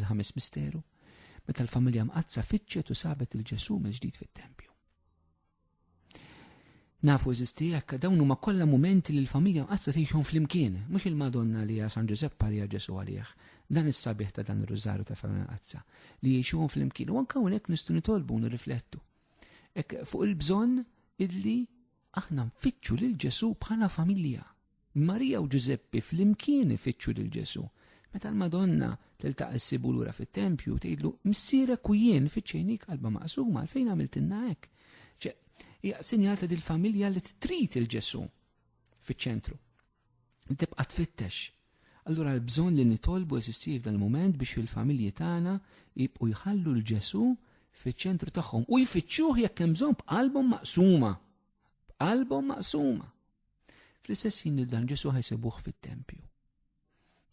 il-ħames misteru, meta l-familja mqazza fitxet u sabet il-Ġesu mill-ġdid fit-tempju. Nafu eżisti hekk dawn huma kollha mumenti li l-familja mqazza tgħixhom flimkien, mhux il-Madonna li hija San Giuseppe li hija Ġesu għalih. Dan is-sabiħ ta' dan ir-rużarju tal-familja mqazza li jgħixuhom flimkien. U anke hawnhekk nistgħu nitolbu nirriflettu. Hekk fuq il-bżonn illi aħna nfittxu lil Ġesu bħala familja. Marija u Giuseppe flimkien ifittxu lil Ġesu. Meta l-Madonna tiltaq' issib lura fit-tempju tgħidlu missierek u jien fittxejnik qalba maqsuma għalfejn għamiltilna hekk. Hija sinjal ta' dil-familja li trid il-Ġesu fiċ-ċentru. Li tibqa' tfittex. Allura l-bżonn li nitolbu eżisti f'dan il-mument biex fil-familji tagħna jibqgħu jħallu l-Ġesu fiċ-ċentru tagħhom u jfittxuh jekk hemm bżonn b'qalbhom maqsuma. B'qalbhom maqsuma. Fl-istess ħin li dan Ġesu ħajsibuh fit-tempju.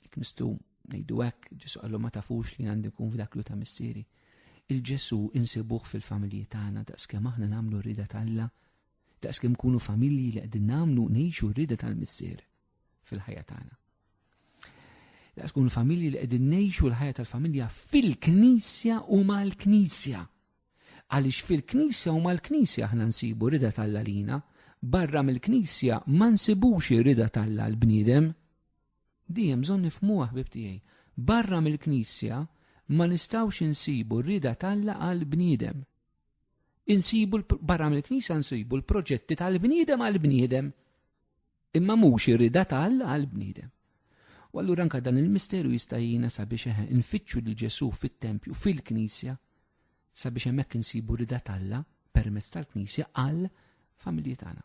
Jekk nistgħu ngħidu hekk, Ġesu qallu ma tafux li għandi nkun f'dak ta' missieri. Il-Ġesu insibuh fil-familji tagħna daqskemm aħna nagħmlu r-rieda tal-Alla, daqskemm nkunu familji li qegħdin nagħmlu ngħixu r-rieda tal-missier fil-ħajja tagħna. Daqskemm familji li qegħdin ngħixu l-ħajja tal-familja fil-Knisja u mal-Knisja. Għaliex fil-Knisja u mal-Knisja aħna nsibu r-rieda tal-Alla lina, barra mill-Knisja ma nsibux ir-rieda tal-Alla l-bniedem. Dejjem bżonn nifhmuha ħbib tiegħi. Barra mill-Knisja ma nistawx insibu r-rida tal-Alla għal-bniedem. Barra mill-Knisja nsibu l-proġetti tal-bniedem għal-bniedem. Imma mhux ir-rida tal-Alla għal-bniedem. U allura anke dan il-misteru jista' jgħinna sabiex nfittxu lil Ġesu fit-tempju fil-Knisja sabiex hemmhekk insibu r-rida tal-Alla permezz tal-Knisja għall-familji tagħna.